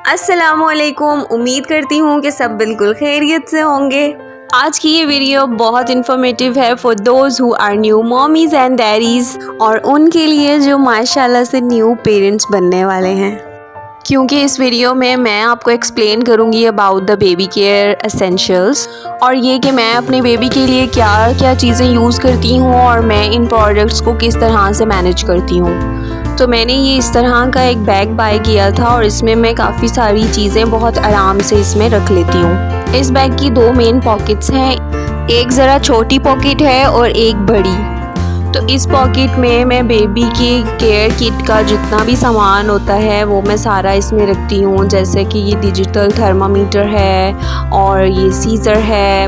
अस्सलामुअलैकुम। उम्मीद करती हूँ कि सब बिल्कुल खैरियत से होंगे। आज की ये वीडियो बहुत इन्फॉर्मेटिव है for those who are new mommies and daddies, और उनके लिए जो माशाल्लाह से न्यू पेरेंट्स बनने वाले हैं, क्योंकि इस वीडियो में मैं आपको एक्सप्लेन करूँगी about the baby care essentials, और ये कि मैं अपने बेबी के लिए क्या क्या चीज़ें यूज़ करती हूँ और मैं इन प्रोडक्ट्स को किस तरह से मैनेज करती हूँ। तो मैंने ये इस तरह का एक बैग बाय किया था और इसमें मैं काफ़ी सारी चीज़ें बहुत आराम से इसमें रख लेती हूँ। इस बैग की दो मेन पॉकेट्स हैं, एक ज़रा छोटी पॉकेट है और एक बड़ी। तो इस पॉकेट में मैं बेबी की केयर किट का जितना भी सामान होता है वो मैं सारा इसमें रखती हूँ, जैसे कि ये डिजिटल थर्मामीटर है और ये सीज़र है,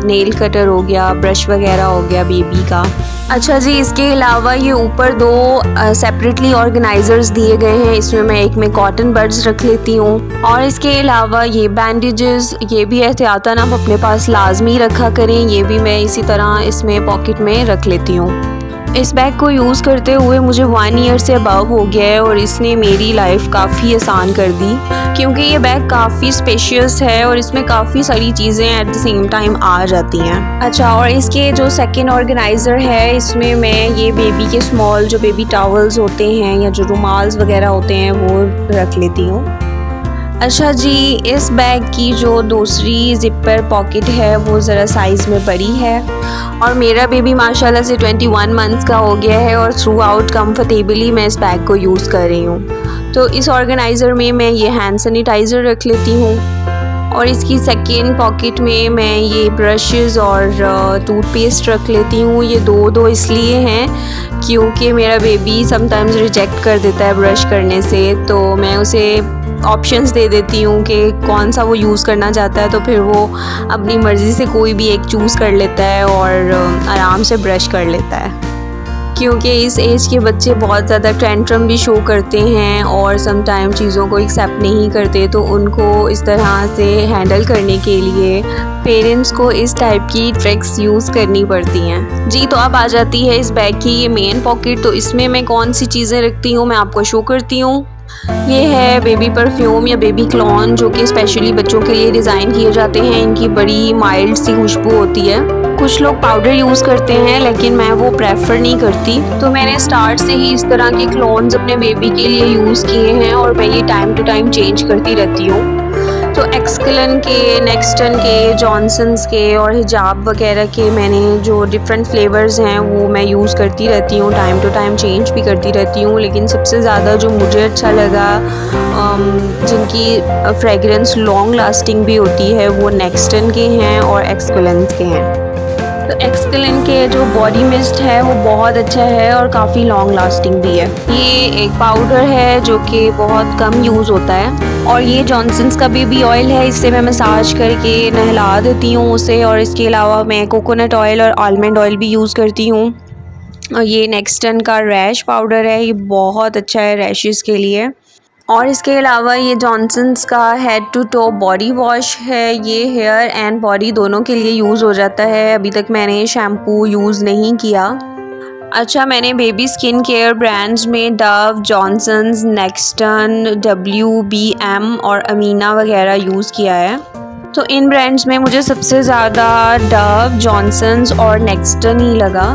नेल कटर हो गया, ब्रश वगैरह हो गया बेबी का। अच्छा जी, इसके अलावा ये ऊपर दो सेपरेटली ऑर्गेनाइजर्स दिए गए हैं, इसमें मैं एक में कॉटन बड्स रख लेती हूँ, और इसके अलावा ये बैंडेजेस, ये भी एहतियातन आप अपने पास लाजमी रखा करें, ये भी मैं इसी तरह इसमें पॉकेट में रख लेती हूँ। इस बैग को यूज़ करते हुए मुझे 1 ईयर से अबव हो गया है और इसने मेरी लाइफ काफ़ी आसान कर दी, क्योंकि ये बैग काफ़ी स्पेशियस है और इसमें काफ़ी सारी चीज़ें एट द सेम टाइम आ जाती हैं। अच्छा, और इसके जो सेकंड ऑर्गेनाइज़र है, इसमें मैं ये बेबी के स्मॉल जो बेबी टॉवल्स होते हैं या जो रुमाल्स वगैरह होते हैं वो रख लेती हूँ। अच्छा जी, इस बैग की जो दूसरी ज़िपर पॉकेट है वो ज़रा साइज़ में बड़ी है, और मेरा बेबी माशाल्लाह से 21 मंथ्स का हो गया है और थ्रू आउट कंफर्टेबली मैं इस बैग को यूज़ कर रही हूँ। तो इस ऑर्गेनाइज़र में मैं ये हैंड सैनिटाइज़र रख लेती हूँ, और इसकी सेकेंड पॉकेट में मैं ये ब्रशेस और टूथपेस्ट रख लेती हूँ। ये दो इसलिए हैं क्योंकि मेरा बेबी समटाइम्स रिजेक्ट कर देता है ब्रश करने से, तो मैं उसे ऑप्शंस दे देती हूँ कि कौन सा वो यूज़ करना चाहता है, तो फिर वो अपनी मर्ज़ी से कोई भी एक चूज़ कर लेता है और आराम से ब्रश कर लेता है। क्योंकि इस एज के बच्चे बहुत ज़्यादा टेंट्रम भी शो करते हैं और समटाइम चीज़ों को एक्सेप्ट नहीं करते, तो उनको इस तरह से हैंडल करने के लिए पेरेंट्स को इस टाइप की ट्रिक्स यूज़ करनी पड़ती हैं। जी, तो अब आ जाती है इस बैग की ये मेन पॉकेट। तो इसमें मैं कौन सी चीज़ें रखती हूँ मैं आपको शो करती हूँ। ये है बेबी परफ्यूम या बेबी क्लोन, जो कि स्पेशली बच्चों के लिए डिज़ाइन किए जाते हैं। इनकी बड़ी माइल्ड सी खुशबू होती है। कुछ लोग पाउडर यूज़ करते हैं लेकिन मैं वो प्रेफर नहीं करती, तो मैंने स्टार्ट से ही इस तरह के क्लोन्स अपने बेबी के लिए यूज़ किए हैं और मैं ये टाइम टू टाइम चेंज करती रहती हूँ। तो एक्सकेलन के, नेक्स्टन के, जॉनसन्स के और हिजाब वगैरह के मैंने जो डिफरेंट फ्लेवर्स हैं वो मैं यूज़ करती रहती हूँ, टाइम टू टाइम चेंज भी करती रहती हूँ। लेकिन सबसे ज़्यादा जो मुझे अच्छा लगा, जिनकी फ्रेगरेंस लॉन्ग लास्टिंग भी होती है, वो नेक्स्टन के हैं और एक्सकेलेंस के हैं। तो एक्सकेलेंट के जो बॉडी मिस्ट है वो बहुत अच्छा है और काफ़ी लॉन्ग लास्टिंग भी है। ये एक पाउडर है जो कि बहुत कम यूज़ होता है, और ये जॉनसन्स का बेबी ऑयल है, इससे मैं मसाज करके नहला देती हूँ उसे, और इसके अलावा मैं कोकोनट ऑयल और आलमंड ऑयल भी यूज़ करती हूँ। और ये नेक्स्टन का रैश पाउडर है, ये बहुत अच्छा है रैशेस के लिए। और इसके अलावा ये जॉनसन्स का head to toe body wash है, ये हेयर एंड बॉडी दोनों के लिए यूज़ हो जाता है। अभी तक मैंने शैम्पू यूज़ नहीं किया। अच्छा, मैंने बेबी स्किन केयर ब्रांड्स में डव, जॉनसन्स, नेक्स्टन, WBM और अमीना वगैरह यूज़ किया है। तो इन ब्रांड्स में मुझे सबसे ज़्यादा डव, जॉनसन्स और नेक्स्टन ही लगा।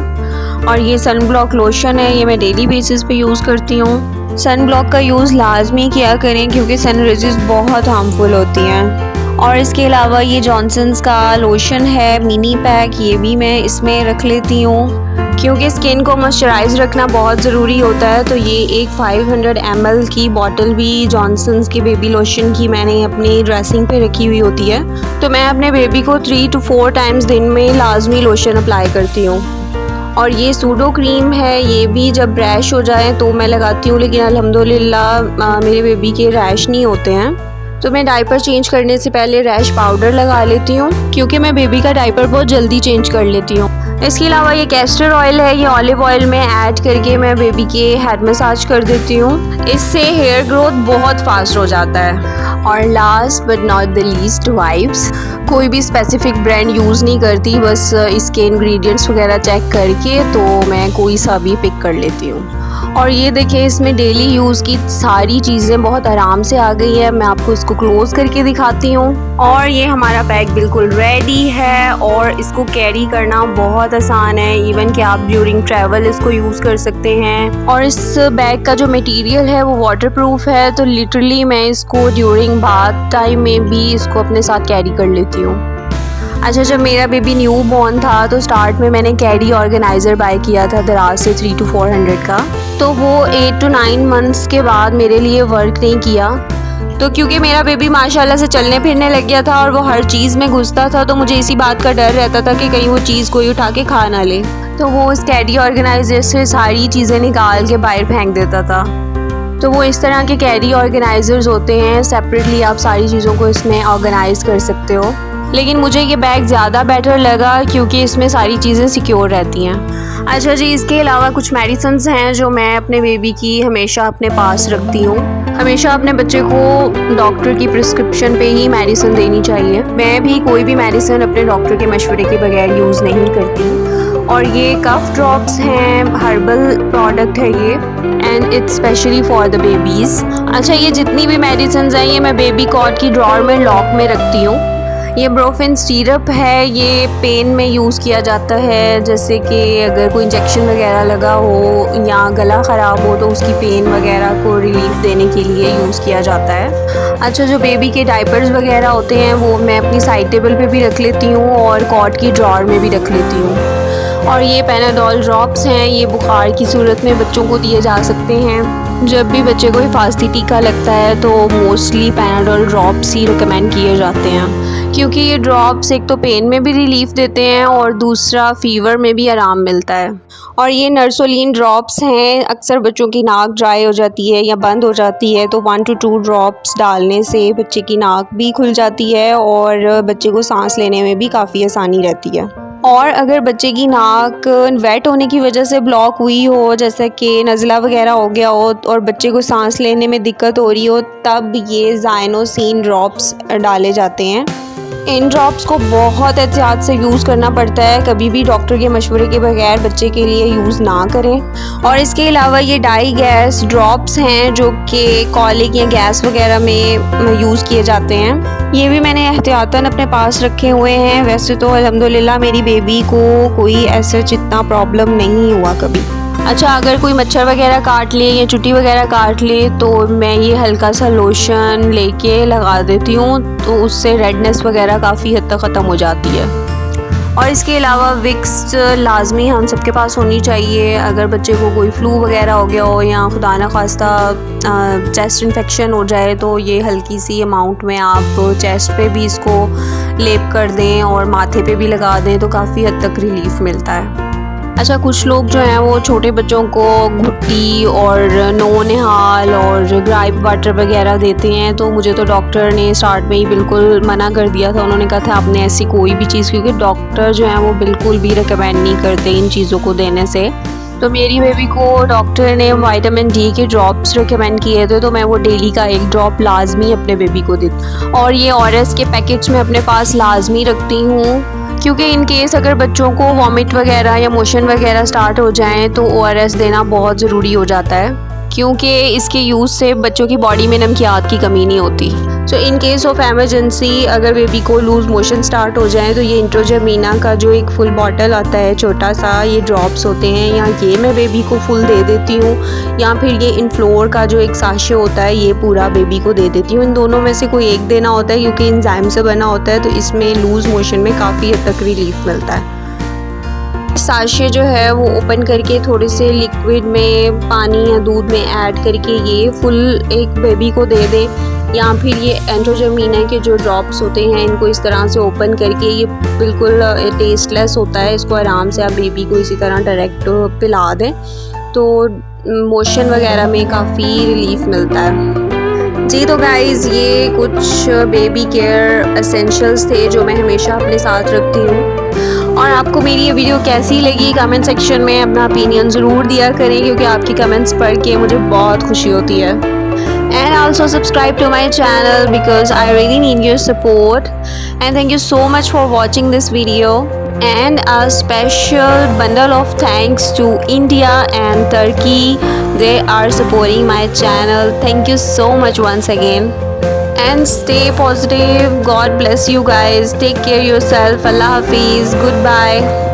और ये सन ब्लॉक लोशन है, ये मैं डेली बेसिस पे यूज़ करती हूँ। सन ब्लॉक का यूज़ लाजमी किया करें क्योंकि सन रेज़ेस बहुत हार्मफुल होती हैं। और इसके अलावा ये जॉनसन्स का लोशन है मिनी पैक, ये भी मैं इसमें रख लेती हूँ क्योंकि स्किन को मॉइस्चराइज रखना बहुत ज़रूरी होता है। तो ये एक 500 ml की बॉटल भी जॉनसन्स के बेबी लोशन की मैंने अपनी ड्रेसिंग पे रखी हुई होती है। तो मैं अपने बेबी को 3 to 4 टाइम्स दिन में लाजमी लोशन अप्लाई करती हूँ। और ये सूडो क्रीम है, ये भी जब रैश हो जाए तो मैं लगाती हूँ, लेकिन अल्हम्दुलिल्लाह मेरे बेबी के रैश नहीं होते हैं। तो मैं डायपर चेंज करने से पहले रैश पाउडर लगा लेती हूँ क्योंकि मैं बेबी का डायपर बहुत जल्दी चेंज कर लेती हूँ। इसके अलावा ये कैस्टर ऑयल है, ये ऑलिव ऑयल में ऐड करके मैं बेबी के हेड मसाज कर देती हूँ, इससे हेयर ग्रोथ बहुत फास्ट हो जाता है। और last but not the least, wipes. कोई भी स्पेसिफिक ब्रांड यूज़ नहीं करती, बस इसके इंग्रेडिएंट्स वगैरह चेक करके तो मैं कोई सा भी पिक कर लेती हूँ। और ये देखिए इसमें डेली यूज़ की सारी चीज़ें बहुत आराम से आ गई है। मैं आपको इसको क्लोज़ करके दिखाती हूँ। और ये हमारा बैग बिल्कुल रेडी है और इसको कैरी करना बहुत आसान है। इवन कि आप ड्यूरिंग ट्रैवल इसको यूज़ कर सकते हैं। और इस बैग का जो मटेरियल है वो वाटरप्रूफ है, तो लिटरली मैं इसको ड्यूरिंग बाथ टाइम में भी इसको अपने साथ कैरी कर लेती हूँ। अच्छा, जब मेरा बेबी न्यू बॉर्न था तो स्टार्ट में मैंने कैरी ऑर्गेनाइज़र बाय किया था दराज से 300 to 400 का, तो वो 8 to 9 मंथ्स के बाद मेरे लिए वर्क नहीं किया। तो क्योंकि मेरा बेबी माशाल्लाह से चलने फिरने लग गया था और वो हर चीज़ में घुसता था, तो मुझे इसी बात का डर रहता था कि कहीं वो चीज़ कोई उठा के खा ना ले, तो वो उस कैरी ऑर्गेनाइज़र से सारी चीज़ें निकाल के बाहर फेंक देता था। तो वो इस तरह के कैरी ऑर्गेनाइज़र्स होते हैं, सेपरेटली आप सारी चीज़ों को इसमें ऑर्गेनाइज़ कर सकते हो। लेकिन मुझे ये बैग ज़्यादा बेटर लगा क्योंकि इसमें सारी चीज़ें सिक्योर रहती हैं। अच्छा जी, इसके अलावा कुछ मेडिसिन्स हैं जो मैं अपने बेबी की हमेशा अपने पास रखती हूँ। हमेशा अपने बच्चे को डॉक्टर की प्रिस्क्रिप्शन पे ही मेडिसिन देनी चाहिए। मैं भी कोई भी मेडिसिन अपने डॉक्टर के मशवरे के बगैर यूज़ नहीं करती। और ये कफ ड्रॉप्स हैं, हर्बल प्रोडक्ट है ये, and it's specially for the babies. अच्छा, ये जितनी भी मेडिसिन हैं ये मैं बेबी कॉट की ड्रॉर में लॉक में रखती हूँ। ये ब्रोफिन सिरप है, ये पेन में यूज़ किया जाता है, जैसे कि अगर कोई इंजेक्शन वगैरह लगा हो या गला ख़राब हो तो उसकी पेन वगैरह को रिलीफ देने के लिए यूज़ किया जाता है। अच्छा, जो बेबी के डाइपर्स वगैरह होते हैं वो मैं अपनी साइड टेबल पे भी रख लेती हूँ और कॉट की ड्रॉर में भी रख लेती हूँ। और ये पैनाडोल ड्रॉप्स हैं, ये बुखार की सूरत में बच्चों को दिए जा सकते हैं। जब भी बच्चे को हिफाजती टीका लगता है तो मोस्टली पैनाडोल ड्रॉप्स ही रिकमेंड किए जाते हैं, क्योंकि ये ड्रॉप्स एक तो पेन में भी रिलीफ देते हैं और दूसरा फ़ीवर में भी आराम मिलता है। और ये नर्सोलिन ड्रॉप्स हैं, अक्सर बच्चों की नाक ड्राई हो जाती है या बंद हो जाती है, तो 1 to 2 ड्रॉप्स डालने से बच्चे की नाक भी खुल जाती है और बच्चे को सांस लेने में भी काफ़ी आसानी रहती है। और अगर बच्चे की नाक वेट होने की वजह से ब्लॉक हुई हो, जैसे कि नज़ला वगैरह हो गया हो और बच्चे को सांस लेने में दिक्कत हो रही हो, तब ये ज़ाइनोसिन ड्रॉप्स डाले जाते हैं। इन ड्रॉप्स को बहुत एहतियात से यूज़ करना पड़ता है, कभी भी डॉक्टर के मशवरे के बगैर बच्चे के लिए यूज़ ना करें। और इसके अलावा ये डाई गैस ड्रॉप्स हैं जो कि कॉलिक या गैस वगैरह में यूज़ किए जाते हैं। ये भी मैंने एहतियातन अपने पास रखे हुए हैं। वैसे तो अल्हम्दुलिल्लाह मेरी बेबी को कोई ऐसा जितना प्रॉब्लम नहीं हुआ कभी। अच्छा, अगर कोई मच्छर वगैरह काट ले या चुटी वगैरह काट ले तो मैं ये हल्का सा लोशन लेके लगा देती हूँ, तो उससे रेडनेस वगैरह काफ़ी हद तक ख़त्म हो जाती है। और इसके अलावा विक्स लाजमी हम सबके पास होनी चाहिए। अगर बच्चे को कोई फ्लू वगैरह हो गया हो या खुदा न खास्ता चेस्ट इन्फेक्शन हो जाए तो ये हल्की सी अमाउंट में आप चेस्ट पे भी इसको लेप कर दें और माथे पे भी लगा दें तो काफ़ी हद तक रिलीफ मिलता है। अच्छा, कुछ लोग जो हैं वो छोटे बच्चों को घुट्टी और नो निहाल और ग्राइप वाटर वगैरह देते हैं, तो मुझे तो डॉक्टर ने स्टार्ट में ही बिल्कुल मना कर दिया था। उन्होंने कहा था आपने ऐसी कोई भी चीज़, क्योंकि डॉक्टर जो हैं वो बिल्कुल भी रिकमेंड नहीं करते इन चीज़ों को देने से। तो मेरी बेबी को डॉक्टर ने विटामिन डी के ड्रॉप्स रिकमेंड किए थे, तो मैं वो डेली का 1 ड्रॉप लाजमी अपने बेबी को देती। और ये ORS के पैकेट्स में अपने पास लाजमी रखती हूँ, क्योंकि इन केस अगर बच्चों को वॉमिट वगैरह या मोशन वगैरह स्टार्ट हो जाएं तो ORS देना बहुत ज़रूरी हो जाता है, क्योंकि इसके यूज़ से बच्चों की बॉडी में नमकियात की कमी नहीं होती। सो इन केस ऑफ एमरजेंसी अगर बेबी को लूज़ मोशन स्टार्ट हो जाए तो ये इंट्रोजमीना का जो एक फुल बॉटल आता है छोटा सा, ये ड्रॉप्स होते हैं, या ये मैं बेबी को फुल दे देती हूँ, या फिर ये इनफ्लोर का जो एक साशे होता है ये पूरा बेबी को दे देती हूँ। इन दोनों में से कोई एक देना होता है, क्योंकि एंजाइम से बना होता है, तो इसमें लूज़ मोशन में काफ़ी हद तक रिलीफ मिलता है। साशे जो है वो ओपन करके थोड़े से लिक्विड में पानी या दूध में ऐड करके ये फुल एक बेबी को दे दें, या फिर ये एंड्रोजमीना के जो ड्रॉप्स होते हैं इनको इस तरह से ओपन करके, ये बिल्कुल टेस्टलेस होता है, इसको आराम से आप बेबी को इसी तरह डायरेक्ट पिला दें तो मोशन वगैरह में काफ़ी रिलीफ मिलता है। जी, तो गाइज़ ये कुछ बेबी केयर एसेंशियल्स थे जो मैं हमेशा अपने साथ रखती हूँ। और आपको मेरी ये वीडियो कैसी लगी कमेंट सेक्शन में अपना ओपिनियन ज़रूर दिया करें, क्योंकि आपकी कमेंट्स पढ़ के मुझे बहुत खुशी होती है। And also subscribe to my channel because I really need your support. And thank you so much for watching this video. And a special bundle of thanks to India and Turkey. They are supporting my channel. Thank you so much once again. And stay positive. God bless you guys. Take care yourself. Allah Hafiz. Goodbye.